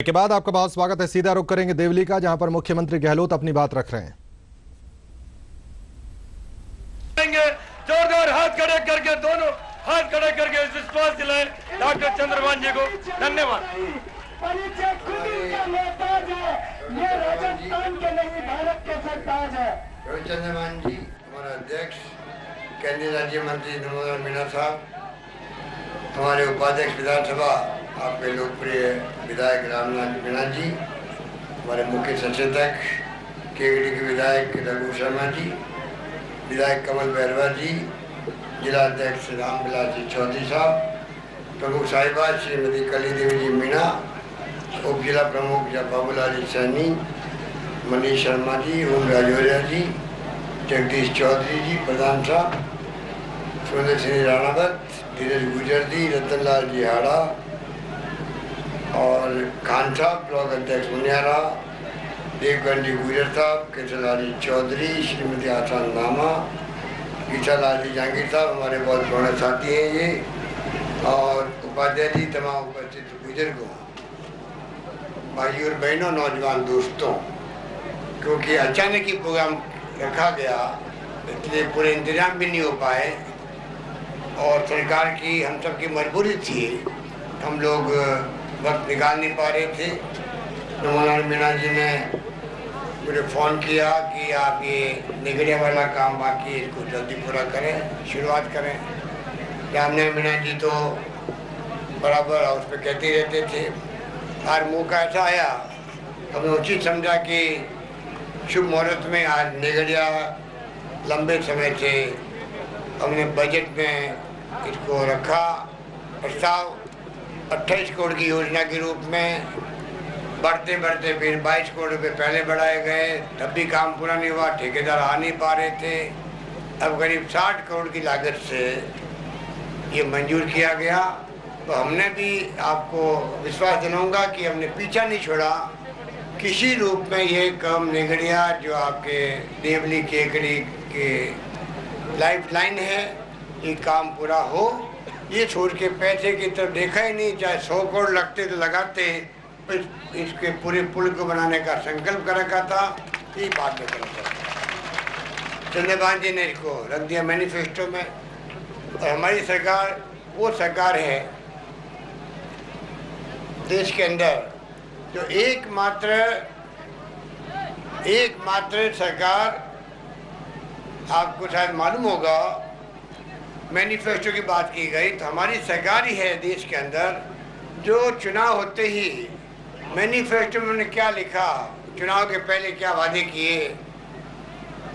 के बाद आपका बहुत स्वागत है। सीधा रुख करेंगे देवली का, जहां पर मुख्यमंत्री गहलोत अपनी बात रख रहे हैं। जोरदार हाथ खड़े करके, दोनों हाथ खड़े करके विश्वास दिलाए डॉक्टर चंद्रभान जी को। धन्यवाद। राजस्थान के नहीं, भारत के सरताज है। चंद्रभान जी, हमारा अध्यक्ष केंद्रीय राज्य मंत्री नमोदर मीणा साहब, हमारे उपाध्यक्ष विधानसभा आपके लोकप्रिय विधायक रामनाथ मीणा जी, हमारे मुख्य सचेतक केवड़ी के विधायक रघु शर्मा जी, विधायक कमल बैरवा जी, जिला अध्यक्ष रामविलास जी चौधरी साहब, प्रमुख साहिबा श्रीमती कली देवी जी मीणा, उप जिला प्रमुख बाबूलाल जी सैनी, मनीष शर्मा जी, ओम राजौरिया जी, जगदीश चौधरी जी प्रधान साहब, सुरेंद्र सिंह राणावत, धीरज गुजर जी, रतन लाल जी हाड़ा और खान साहब, ब्लॉक अध्यक्ष मुनियारा, देवगन जी गुजर साहब, केशवलाल जी चौधरी, श्रीमती आसान नामा, गीतालाल जी जहांगीर साहब, हमारे बहुत पुराने साथी हैं ये, और उपाध्याय जी, तमाम उपस्थित बुजुर्गों, भाइयों और बहनों, नौजवान दोस्तों, क्योंकि अचानक ही प्रोग्राम रखा गया इसलिए पूरे इंतजाम भी नहीं हो पाए और सरकार की हम सब की मजबूरी थी, हम लोग वक्त निकाल नहीं पा रहे थे। नमोनारायण मीणा जी ने मुझे फ़ोन किया कि आप ये निगड़िया वाला काम बाकी इसको जल्दी पूरा करें, शुरुआत करें। रामनारायण मीणा जी तो बराबर उस पर कहते रहते थे। आज मौका ऐसा आया, हमने उचित समझा कि शुभ मुहूर्त में आज निगड़िया लंबे समय से हमने बजट में इसको रखा प्रस्ताव 28 करोड़ की योजना के रूप में, बढ़ते बढ़ते फिर 22 करोड़ रुपये पहले बढ़ाए गए, तब भी काम पूरा नहीं हुआ, ठेकेदार आ नहीं पा रहे थे। अब करीब 60 करोड़ की लागत से ये मंजूर किया गया। तो हमने भी आपको विश्वास दिलाऊंगा कि हमने पीछा नहीं छोड़ा, किसी रूप में ये काम निगड़िया जो आपके देवली केकड़ी के लाइफ लाइन है, ये काम पूरा हो। ये छोड़ के पैसे की तरफ देखा ही नहीं, चाहे 100 करोड़ लगते तो लगाते, इसके पूरे पुल को बनाने का संकल्प कर रखा था। ये बात में चंद्रभान जी ने इसको रख दिया मैनिफेस्टो में। और हमारी सरकार वो सरकार है देश के अंदर जो एकमात्र सरकार, आपको शायद मालूम होगा, मैनिफेस्टो की बात की गई तो हमारी सरकार ही है देश के अंदर जो चुनाव होते ही मैनिफेस्टो में उन्होंने क्या लिखा, चुनाव के पहले क्या वादे किए,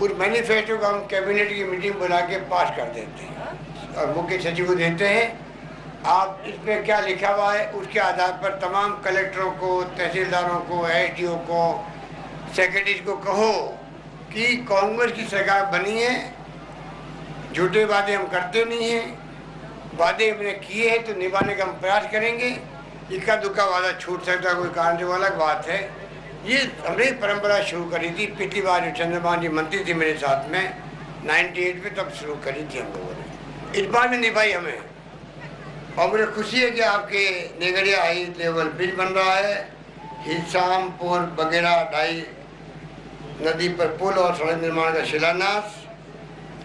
उस मैनिफेस्टो को हम कैबिनेट की मीटिंग बुला के पास कर देते हैं और मुख्य सचिव को देते हैं। आप इस पर क्या लिखा हुआ है उसके आधार पर तमाम कलेक्टरों को, तहसीलदारों को, एसडीओ को, सेक्रेटरीज को कहो कि कांग्रेस की सरकार बनी है, झूठे वादे हम करते नहीं हैं, वादे हमने किए हैं तो निभाने का हम प्रयास करेंगे। इक्का दुक्का वादा छूट सकता कोई कारण से, वो अलग बात है। ये हमने परंपरा शुरू करी थी पिछली बार जो चंद्रभान जी मंत्री थे मेरे साथ में 98 में, तब शुरू करी थी हम लोगों ने। इस बार में निभाई हमें और मुझे खुशी है कि आपके निगड़िया हाई लेवल ब्रिज बन रहा है, हिसामपुर बगेड़ा ढाई नदी पर पुल और सड़क निर्माण का शिलान्यास,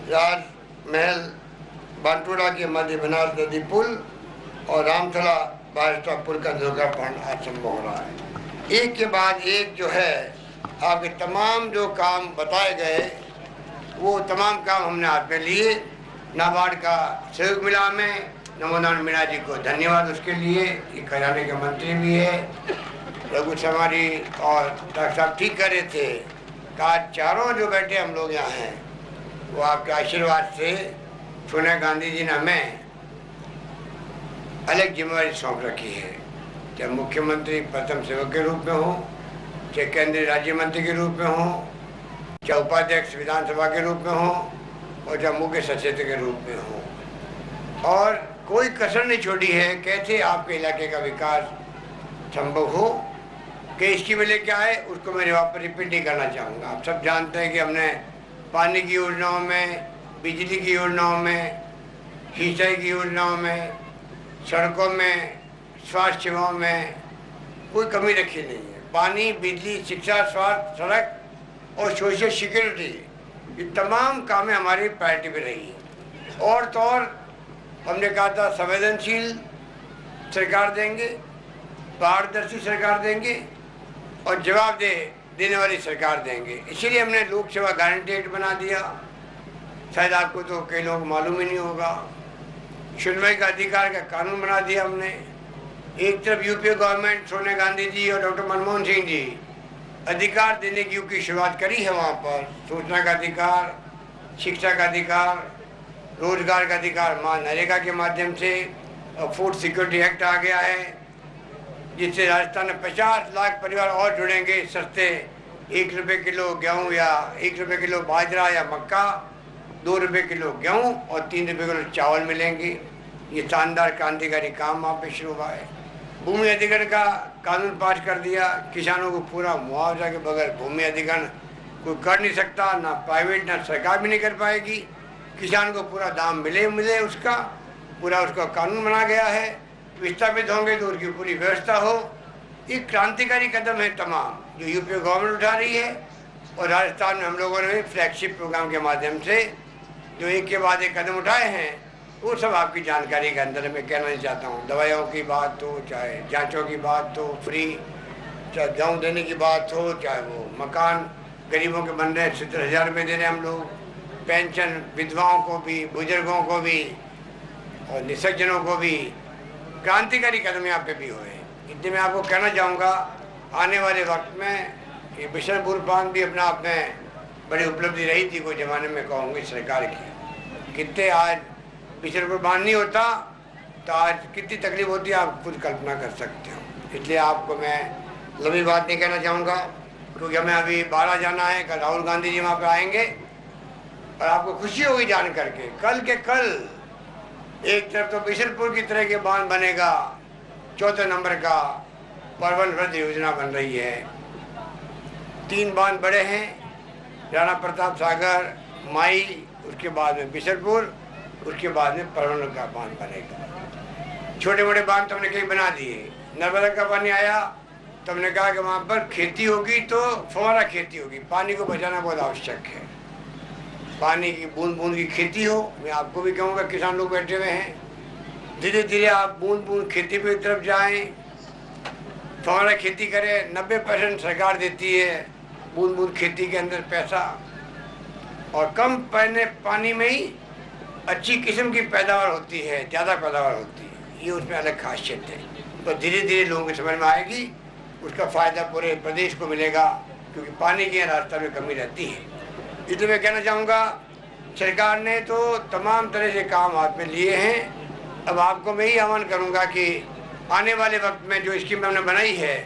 राजमहल बांटूड़ा के मध्य बनास नदी पुल और रामथला बारिस्ता पुल का लोकार्पण आज संभव हो रहा है। एक के बाद एक जो है आपके तमाम जो काम बताए गए वो तमाम काम हमने हाथ में लिए। नाबार्ड का सहयोग मिला हमें, नमोनारायण मीणा जी को धन्यवाद उसके लिए, ये खजाने के मंत्री भी है। रघु शर्मा जी और डॉक्टर साहब ठीक कर रहे थे, कहा चारों जो बैठे हम लोग यहाँ हैं वो आपके आशीर्वाद से, सोनिया गांधी जी ने हमें अलग जिम्मेदारी सौंप रखी है, चाहे मुख्यमंत्री प्रथम सेवक के रूप में हो, चाहे केंद्रीय राज्य मंत्री के रूप में हो, चाहे उपाध्यक्ष विधानसभा के रूप में हो और चाहे मुख्य सचेतक के रूप में हो। और कोई कसर नहीं छोड़ी है कैसे आपके इलाके का विकास संभव हो, कि इसकी वजह क्या है उसको मैं यहाँ पर रिपीट नहीं करना चाहूँगा। आप सब जानते हैं कि हमने पानी की योजनाओं में, बिजली की योजनाओं में, सिंचाई की योजनाओं में, सड़कों में, स्वास्थ्य सेवाओं में कोई कमी रखी नहीं है। पानी, बिजली, शिक्षा, स्वास्थ्य, सड़क और सोशल सिक्योरिटी, ये तमाम कामें हमारी प्रायोरिटी पे रही है। और तो और हमने कहा था संवेदनशील सरकार देंगे, पारदर्शी सरकार देंगे और जवाब देने वाली सरकार देंगे। इसीलिए हमने लोक सेवा गारंटी एक्ट बना दिया। शायद आपको तो कई लोग मालूम ही नहीं होगा। सुनवाई का अधिकार का कानून बना दिया हमने। एक तरफ यूपीए गवर्नमेंट, सोनिया गांधी जी और डॉक्टर मनमोहन सिंह जी अधिकार देने की शुरुआत करी है। वहाँ पर सूचना का अधिकार, शिक्षा का अधिकार, रोजगार का अधिकार नरेगा के माध्यम से, और फूड सिक्योरिटी एक्ट आ गया है, जिससे राजस्थान में 50 लाख परिवार और जुड़ेंगे। सस्ते 1 रुपये किलो गेहूँ या 1 रुपये किलो बाजरा या मक्का, 2 रुपये किलो गेहूँ और 3 रुपये किलो चावल मिलेंगे। ये शानदार क्रांतिकारी काम वहाँ पे शुरू हुआ है। भूमि अधिग्रहण का कानून पास कर दिया। किसानों को पूरा मुआवजा के बगैर भूमि अधिग्रहण कोई कर नहीं सकता, ना प्राइवेट ना सरकार भी नहीं कर पाएगी। किसान को पूरा दाम मिले उसका कानून बना गया है। विस्थापित होंगे तो उनकी पूरी व्यवस्था हो। ये क्रांतिकारी कदम है तमाम जो यूपी गवर्नमेंट उठा रही है। और राजस्थान में हम लोगों ने फ्लैगशिप प्रोग्राम के माध्यम से जो एक के बाद एक कदम उठाए हैं, वो सब आपकी जानकारी के अंदर मैं कहना चाहता हूँ। दवाइयों की बात हो, चाहे जांचों की बात हो फ्री, चाहे गेहूँ देने की बात हो, चाहे वो मकान गरीबों के बन रहे 70,000 रुपये दे रहे हैं हम लोग, पेंशन विधवाओं को भी, बुजुर्गों को भी और निसज्जनों को भी। क्रांतिकारी कदम यहाँ पे भी हुए। इतने मैं आपको कहना चाहूँगा, आने वाले वक्त में ये बिशनपुर बांध भी अपने आप में बड़ी उपलब्धि रही थी कोई ज़माने में, कहूँगी सरकार की। कितने आज बिशनपुर बांध नहीं होता तो आज कितनी तकलीफ होती है, आप खुद कल्पना कर सकते हो। इसलिए आपको मैं लंबी बात नहीं कहना चाहूँगा, क्योंकि हमें अभी 12 जाना है। कल राहुल गांधी जी वहाँ पर आएंगे और आपको खुशी होगी जान करके। कल के कल एक तरफ तो बिशनपुर की तरह के बांध बनेगा, 4थे नंबर का परवन वृद्ध योजना बन रही है। 3 बांध बड़े हैं, राणा प्रताप सागर, माई, उसके बाद में बिशनपुर, उसके बाद में परवन का बांध बनेगा। छोटे मोटे बांध तो हमने कई बना दिए। नर्मदा का पानी आया तो हमने कहा कि वहाँ पर खेती होगी तो फुहारा खेती होगी। पानी को बचाना बहुत आवश्यक है। पानी की बूंद बूंद की खेती हो। मैं आपको भी कहूँगा, किसान लोग बैठे हुए हैं, धीरे धीरे आप बूंद बूंद खेती पे तरफ जाएं, फुहारा खेती करें। 90% सरकार देती है बूंद बूंद खेती के अंदर पैसा, और कम पानी में ही अच्छी किस्म की पैदावार होती है, ज़्यादा पैदावार होती है। ये उसमें अलग खासियत है। तो धीरे धीरे लोगों के समझ में आएगी, उसका फ़ायदा पूरे प्रदेश को मिलेगा, क्योंकि पानी की रास्ता में कमी रहती है। इसलिए मैं कहना चाहूँगा, सरकार ने तो तमाम तरह से काम हाथ में लिए हैं। अब आपको मैं ही आह्वान करूँगा कि आने वाले वक्त में जो स्कीम हमने बनाई है,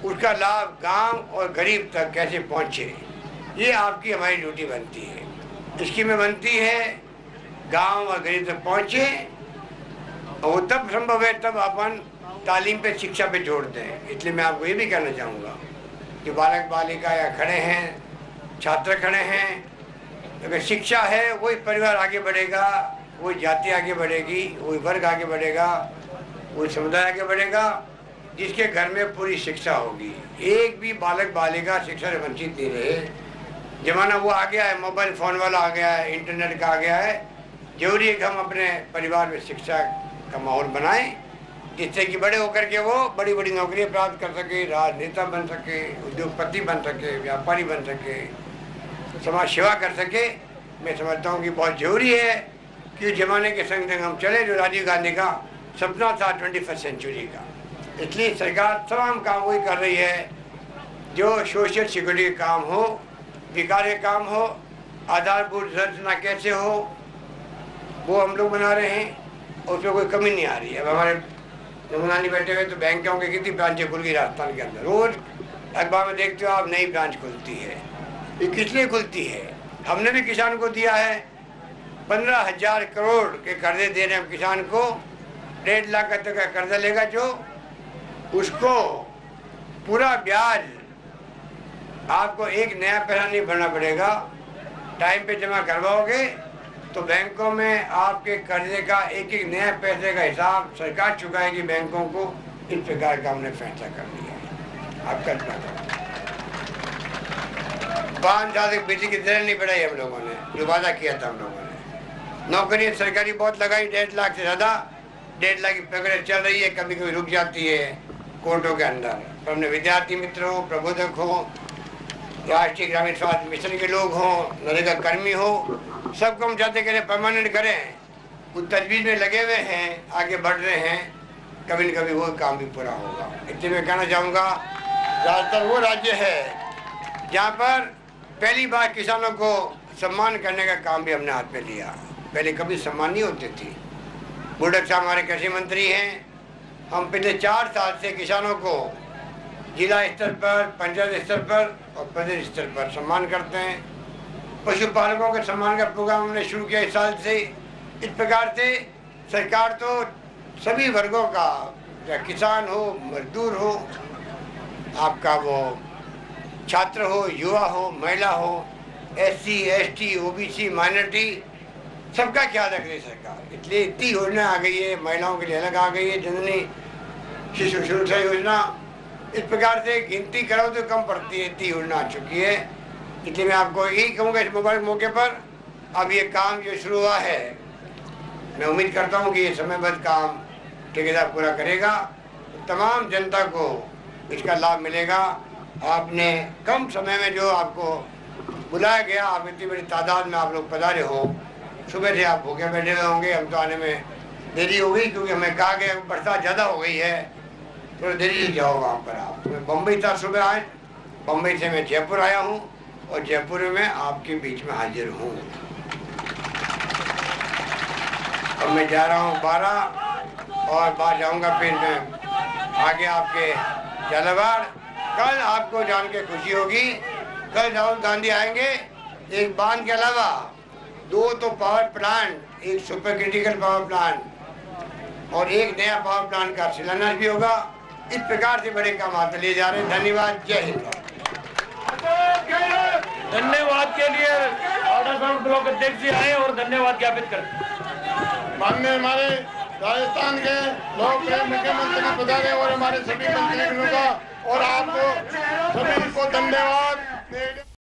उसका लाभ गांव और गरीब तक कैसे पहुँचे, ये आपकी हमारी ड्यूटी बनती है। स्कीमें बनती है गांव और गरीब तक पहुँचे, और वो तब संभव है तब अपन तालीम पे, शिक्षा पे जोड़ दें। इसलिए मैं आपको ये भी कहना चाहूँगा कि बालक बालिका या खड़े हैं, छात्र खड़े हैं, अगर शिक्षा है वही परिवार आगे बढ़ेगा, वही जाति आगे बढ़ेगी, वही वर्ग आगे बढ़ेगा, वही समुदाय आगे बढ़ेगा जिसके घर में पूरी शिक्षा होगी। एक भी बालक बालिका शिक्षा से वंचित नहीं रहे। जमाना वो आ गया है, मोबाइल फ़ोन वाला आ गया है, इंटरनेट का आ गया है। जरूरी है कि हम अपने परिवार में शिक्षा का माहौल बनाएं, जिससे कि बड़े होकर के वो बड़ी बड़ी नौकरियां प्राप्त कर सके, राजनेता बन सके, उद्योगपति बन सके, व्यापारी बन सके, समाज सेवा कर सके। मैं समझता हूँ कि बहुत ज़रूरी है कि ज़माने के संग संग हम चले, जो राजीव गांधी का सपना था 21वीं सेंचुरी का। इसलिए सरकार तमाम काम वही कर रही है जो सोशल सिक्योरिटी के काम हो, विकास के काम हो, आधारभूत संरचना कैसे हो, वो हम लोग बना रहे हैं, और उसमें कोई कमी नहीं आ रही है। अब हमारे नमूनानी बैठे हुए तो बैंकों की कितनी ब्रांचें खुल गई राजस्थान के अंदर। रोज अखबार में देखते हो आप, नई ब्रांच खुलती है। ये किस लिए खुलती है? हमने भी किसान को दिया है 15,000 करोड़ के कर्जे दे रहे हैं किसान को। 1.5 लाख तक का कर्जा लेगा जो, उसको पूरा ब्याज आपको एक नया पैसा नहीं भरना पड़ेगा। टाइम पे जमा करवाओगे तो बैंकों में आपके कर्जे का एक एक नया पैसे का हिसाब सरकार चुकाएगी बैंकों को। इस प्रकार का हमने फैसला कर लिया है। आप कल्पना करें, 5 साल तक बिजली की दर नहीं बढ़ाई हम लोगों ने, जो वादा किया था हम लोगों ने। नौकरी सरकारी बहुत लगाई, 1.5 लाख से ज़्यादा, 1.5 लाख की प्रक्रिया चल रही है, कभी कभी रुक जाती है कोर्टों के अंदर। पर हमने विद्यार्थी मित्र हो, प्रबोधक हो, राष्ट्रीय ग्रामीण स्वास्थ्य मिशन के लोग हों, नरेगा कर्मी हो, सबको हम चाहते करें परमानेंट करें। कुछ तजवीज़ में लगे हुए हैं, आगे बढ़ रहे हैं, कभी न कभी वो काम भी पूरा होगा। इसलिए मैं कहना चाहूँगा, राजस्थान वो राज्य है जहाँ पर पहली बार किसानों को सम्मान करने का काम भी हमने हाथ में लिया। पहले कभी सम्मान नहीं होते थे। बुढ़क साहब हमारे कृषि मंत्री हैं, हम पिछले 4 साल से किसानों को जिला स्तर पर, पंचायत स्तर पर और प्रदेश स्तर पर सम्मान करते हैं। पशुपालकों के सम्मान का प्रोग्राम हमने शुरू किया इस साल से। इस प्रकार से सरकार तो सभी वर्गों का, चाहे किसान हो, मजदूर हो, आपका वो छात्र हो, युवा हो, महिला हो, SC, ST, OBC, माइनॉरिटी, सबका ख्याल रख रही है सरकार। इसलिए इतनी योजना आ गई है, महिलाओं के लिए अलग आ गई है, जननी शिशु सुरक्षा योजना। इस प्रकार से गिनती करो तो कम पड़ती है, इतनी योजना आ चुकी है। इसलिए मैं आपको यही कहूँगा इस मोबाइल मौके पर, अब ये काम जो शुरू हुआ है, मैं उम्मीद करता हूँ कि ये समयबद्ध काम ठेकेदार पूरा करेगा, तमाम जनता को इसका लाभ मिलेगा। आपने कम समय में जो आपको बुलाया गया, आप इतनी बड़ी तादाद में आप लोग पधारे हो, सुबह से आप भूखे बैठे हुए होंगे, हम तो आने में देरी हो गई क्योंकि हमें कहा गया बरसात ज़्यादा हो गई है, थोड़ी देरी जाओ वहाँ पर आप। मैं बम्बई था सुबह आज, बम्बई से मैं जयपुर आया हूँ और जयपुर में आपके बीच में हाजिर हूँ। अब मैं जा रहा हूँ 12 और बाहर जाऊँगा, फिर मैं आगे आपके झालावाड़। कल आपको जान के खुशी होगी, कल राहुल गांधी आएंगे। एक बांध के अलावा 2 तो पावर प्लांट, एक सुपर क्रिटिकल पावर प्लांट और एक नया पावर प्लांट का शिलान्यास भी होगा। इस प्रकार से बड़े काम हाथ लिए जा रहे हैं। धन्यवाद, जय हिंद। धन्यवाद के लिए ऑर्डर साउंड ब्लॉक अध्यक्ष जी आए और धन्यवाद ज्ञापित करते। माननीय हमारे राजस्थान के लोकप्रिय मुख्यमंत्री पधारे और हमारे सभी मंत्रियों का और आपको सभी को धन्यवाद।